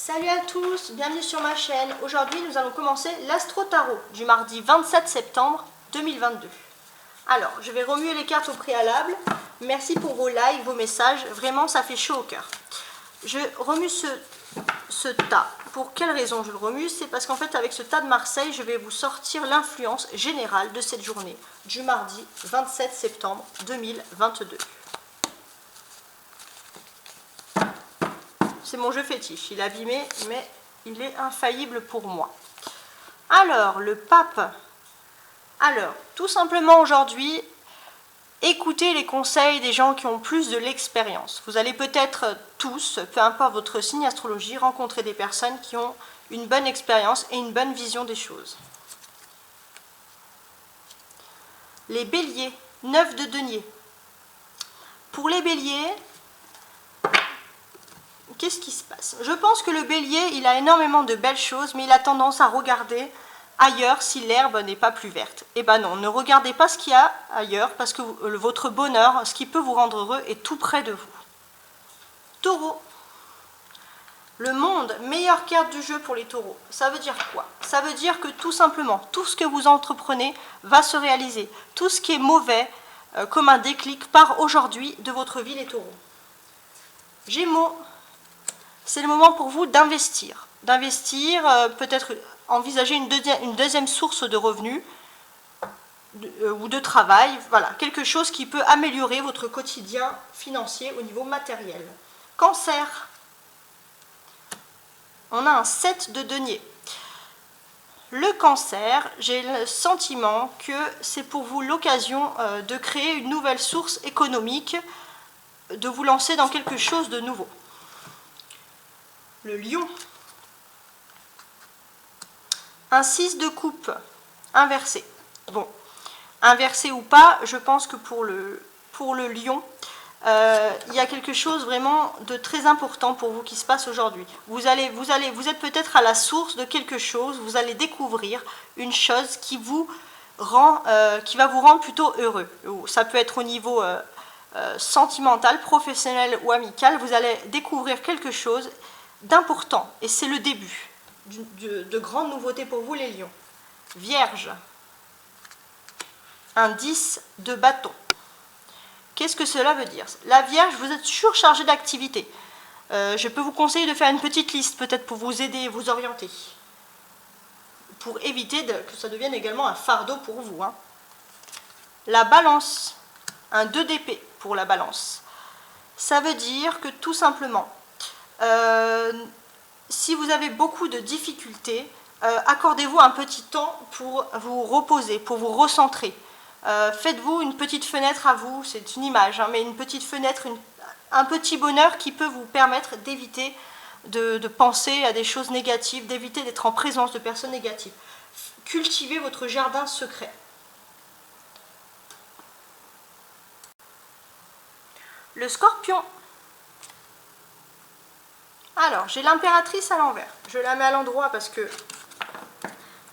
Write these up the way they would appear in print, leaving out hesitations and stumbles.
Salut à tous, bienvenue sur ma chaîne. Aujourd'hui, nous allons commencer l'Astro Tarot du mardi 27 septembre 2022. Alors, je vais remuer les cartes au préalable. Merci pour vos likes, vos messages. Vraiment, ça fait chaud au cœur. Je remue ce tas. Pour quelle raison je le remue? C'est parce qu'en fait, avec ce tas de Marseille, je vais vous sortir l'influence générale de cette journée du mardi 27 septembre 2022. C'est mon jeu fétiche, il est abîmé, mais il est infaillible pour moi. Alors, le pape. Alors, tout simplement aujourd'hui, écoutez les conseils des gens qui ont plus de l'expérience. Vous allez peut-être tous, peu importe votre signe astrologie, rencontrer des personnes qui ont une bonne expérience et une bonne vision des choses. Les béliers, 9 de denier. Pour les béliers, qu'est-ce qui se passe? Je pense que le bélier, il a énormément de belles choses, mais il a tendance à regarder ailleurs si l'herbe n'est pas plus verte. Eh ben non, ne regardez pas ce qu'il y a ailleurs, parce que votre bonheur, ce qui peut vous rendre heureux, est tout près de vous. Taureau. Le monde, meilleure carte du jeu pour les taureaux. Ça veut dire quoi? Ça veut dire que tout simplement, tout ce que vous entreprenez va se réaliser. Tout ce qui est mauvais, comme un déclic, part aujourd'hui de votre vie, les taureaux. Gémeaux. C'est le moment pour vous d'investir. D'investir, peut-être envisager une deuxième source de revenus ou de travail. Voilà, quelque chose qui peut améliorer votre quotidien financier au niveau matériel. Cancer. On a un 7 de denier. Le cancer, j'ai le sentiment que c'est pour vous l'occasion de créer une nouvelle source économique, de vous lancer dans quelque chose de nouveau. Le lion. Un 6 de coupe inversé. Bon, inversé ou pas, je pense que pour le lion, il y a quelque chose vraiment de très important pour vous qui se passe aujourd'hui. Vous êtes peut-être à la source de quelque chose, vous allez découvrir une chose qui va vous rendre plutôt heureux. Ça peut être au niveau sentimental, professionnel ou amical, vous allez découvrir quelque chose d'important, et c'est le début de grandes nouveautés pour vous les lions. Vierge, un 10 de bâton. Qu'est-ce que cela veut dire? La Vierge, vous êtes surchargé d'activités. Je peux vous conseiller de faire une petite liste, peut-être pour vous aider et vous orienter, pour éviter que ça devienne également un fardeau pour vous. La Balance, un 2 d'épée pour la Balance. Ça veut dire que tout simplement, si vous avez beaucoup de difficultés, accordez-vous un petit temps pour vous reposer, pour vous recentrer. Faites-vous une petite fenêtre à vous, c'est une image, mais une petite fenêtre, un petit bonheur qui peut vous permettre d'éviter de penser à des choses négatives, d'éviter d'être en présence de personnes négatives. Cultivez votre jardin secret. Le Scorpion. Alors, j'ai l'impératrice à l'envers. Je la mets à l'endroit parce que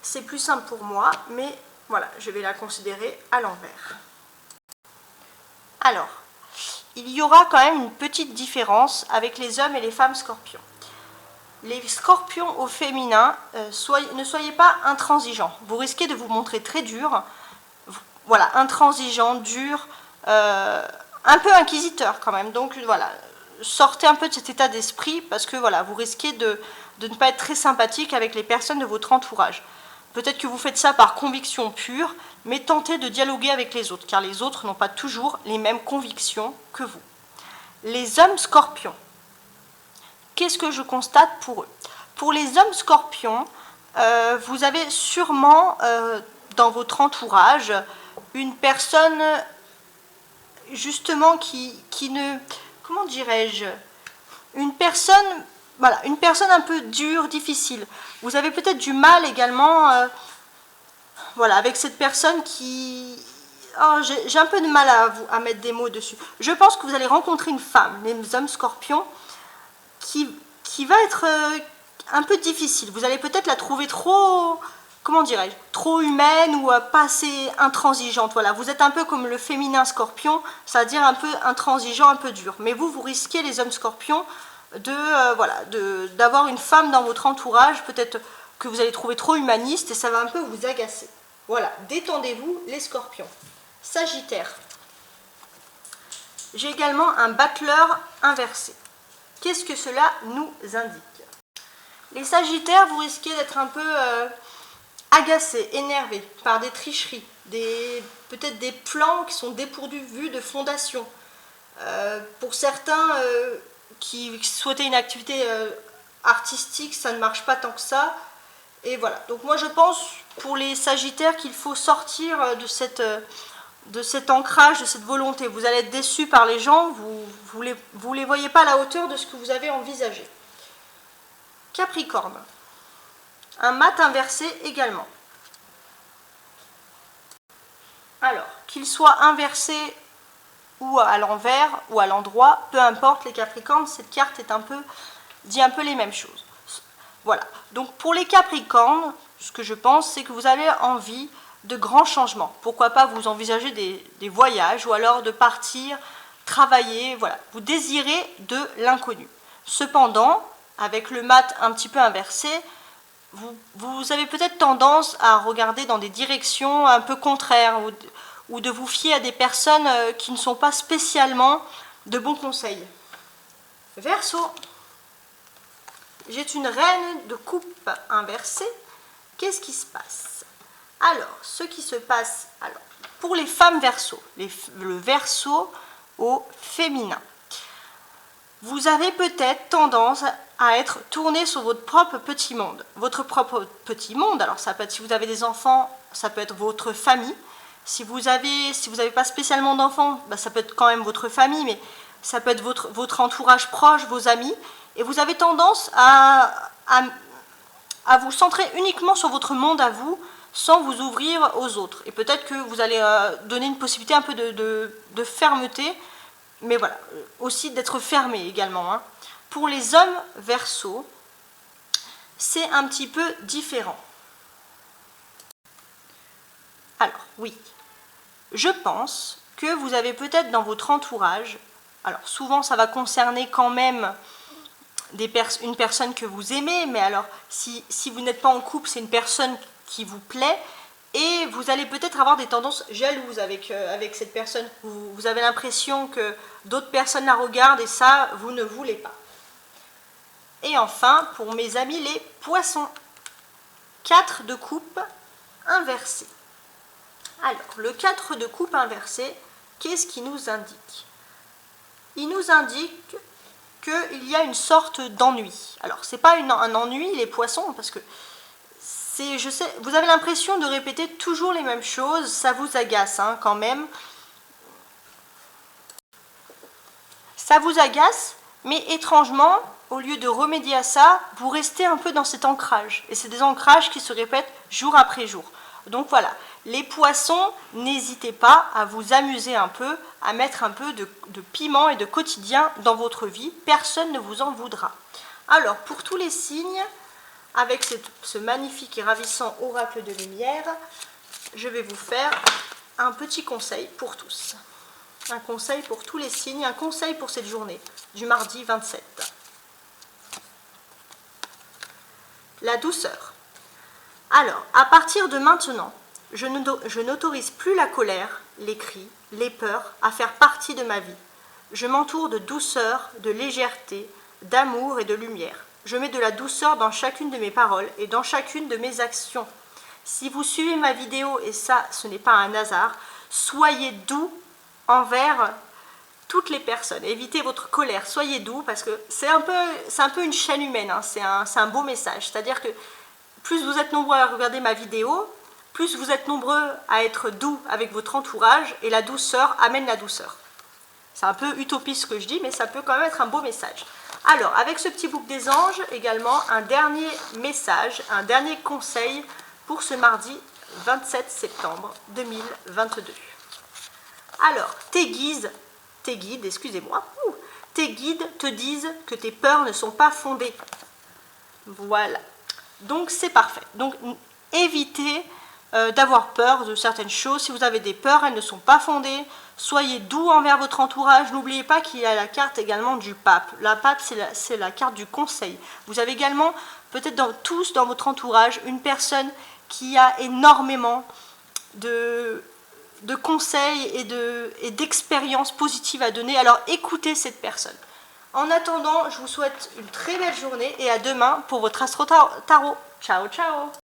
c'est plus simple pour moi, mais voilà, je vais la considérer à l'envers. Alors, il y aura quand même une petite différence avec les hommes et les femmes scorpions. Les scorpions au féminin, ne soyez pas intransigeants. Vous risquez de vous montrer très dur, voilà, intransigeant, dur, un peu inquisiteur quand même. Donc voilà, sortez un peu de cet état d'esprit parce que voilà, vous risquez de ne pas être très sympathique avec les personnes de votre entourage. Peut-être que vous faites ça par conviction pure, mais tentez de dialoguer avec les autres, car les autres n'ont pas toujours les mêmes convictions que vous. Les hommes scorpions, qu'est-ce que je constate pour eux? Pour les hommes scorpions, vous avez sûrement dans votre entourage une personne justement qui ne... Comment dirais-je? Une personne... Voilà, une personne un peu dure, difficile. Vous avez peut-être du mal également voilà, avec cette personne qui... Oh, j'ai un peu de mal à mettre des mots dessus. Je pense que vous allez rencontrer une femme, les hommes scorpions, qui va être un peu difficile. Vous allez peut-être la trouver trop... Comment dirais-je? Trop humaine ou pas assez intransigeante. Voilà, vous êtes un peu comme le féminin scorpion, c'est-à-dire un peu intransigeant, un peu dur. Mais vous risquez, les hommes scorpions, d'avoir une femme dans votre entourage, peut-être que vous allez trouver trop humaniste et ça va un peu vous agacer. Voilà, détendez-vous les scorpions. Sagittaire. J'ai également un battleur inversé. Qu'est-ce que cela nous indique? Les sagittaires, vous risquez d'être un peu agacés, énervés par des tricheries, peut-être des plans qui sont dépourvus de fondation. Pour certains qui souhaitaient une activité artistique, ça ne marche pas tant que ça. Et voilà, donc moi je pense pour les sagittaires qu'il faut sortir de cet ancrage, de cette volonté. Vous allez être déçus par les gens, vous les voyez pas à la hauteur de ce que vous avez envisagé. Capricorne. Un mat inversé également. Alors, qu'il soit inversé ou à l'envers ou à l'endroit, peu importe les Capricornes, cette carte dit un peu les mêmes choses. Voilà, donc pour les Capricornes, ce que je pense, c'est que vous avez envie de grands changements. Pourquoi pas vous envisager des voyages ou alors de partir, travailler, voilà. Vous désirez de l'inconnu. Cependant, avec le mat un petit peu inversé, vous avez peut-être tendance à regarder dans des directions un peu contraires ou de vous fier à des personnes qui ne sont pas spécialement de bons conseils. Verseau. J'ai une reine de coupe inversée. Qu'est-ce qui se passe? Alors, ce qui se passe, pour les femmes Verseau, le Verseau au féminin, vous avez peut-être tendance à être tourné sur votre propre petit monde. Votre propre petit monde, alors ça peut être, si vous avez des enfants, ça peut être votre famille. Si vous n'avez pas spécialement d'enfants, ça peut être quand même votre famille, mais ça peut être votre entourage proche, vos amis. Et vous avez tendance à vous centrer uniquement sur votre monde à vous, sans vous ouvrir aux autres. Et peut-être que vous allez donner une possibilité un peu de fermeté, mais voilà, aussi d'être fermé également. Hein. Pour les hommes Verseau, c'est un petit peu différent. Alors, oui, je pense que vous avez peut-être dans votre entourage, alors souvent ça va concerner quand même une personne que vous aimez, mais alors si vous n'êtes pas en couple, c'est une personne qui vous plaît, et vous allez peut-être avoir des tendances jalouses avec cette personne. Vous avez l'impression que d'autres personnes la regardent et ça, vous ne voulez pas. Et enfin, pour mes amis les poissons, 4 de coupe inversé. Alors, le 4 de coupe inversé, qu'est-ce qu'il nous indique? Il nous indique qu'il y a une sorte d'ennui. Alors, ce n'est pas un ennui, les poissons, parce que je sais, vous avez l'impression de répéter toujours les mêmes choses, ça vous agace hein, quand même. Ça vous agace, mais étrangement, au lieu de remédier à ça, vous restez un peu dans cet ancrage. Et c'est des ancrages qui se répètent jour après jour. Donc voilà, les poissons, n'hésitez pas à vous amuser un peu, à mettre un peu de piment et de quotidien dans votre vie. Personne ne vous en voudra. Alors, pour tous les signes, avec ce magnifique et ravissant oracle de lumière, je vais vous faire un petit conseil pour tous. Un conseil pour tous les signes, un conseil pour cette journée du mardi 27. La douceur. Alors, à partir de maintenant, je n'autorise plus la colère, les cris, les peurs à faire partie de ma vie. Je m'entoure de douceur, de légèreté, d'amour et de lumière. Je mets de la douceur dans chacune de mes paroles et dans chacune de mes actions. Si vous suivez ma vidéo, et ça, ce n'est pas un hasard, soyez doux envers toutes les personnes. Évitez votre colère, soyez doux, parce que c'est un peu une chaîne humaine, hein. C'est un beau message. C'est-à-dire que plus vous êtes nombreux à regarder ma vidéo, plus vous êtes nombreux à être doux avec votre entourage, et la douceur amène la douceur. C'est un peu utopiste ce que je dis, mais ça peut quand même être un beau message. Alors, avec ce petit bouc des anges, également, un dernier message, un dernier conseil pour ce mardi 27 septembre 2022. Alors, tes guides, excusez-moi, tes guides te disent que tes peurs ne sont pas fondées. Voilà. Donc, c'est parfait. Donc, évitez d'avoir peur de certaines choses. Si vous avez des peurs, elles ne sont pas fondées. Soyez doux envers votre entourage. N'oubliez pas qu'il y a la carte également du pape. La pape, c'est la carte du conseil. Vous avez également, peut-être tous dans votre entourage, une personne qui a énormément de conseils et d'expériences positives à donner. Alors écoutez cette personne. En attendant, je vous souhaite une très belle journée et à demain pour votre Astro Tarot. Ciao, ciao!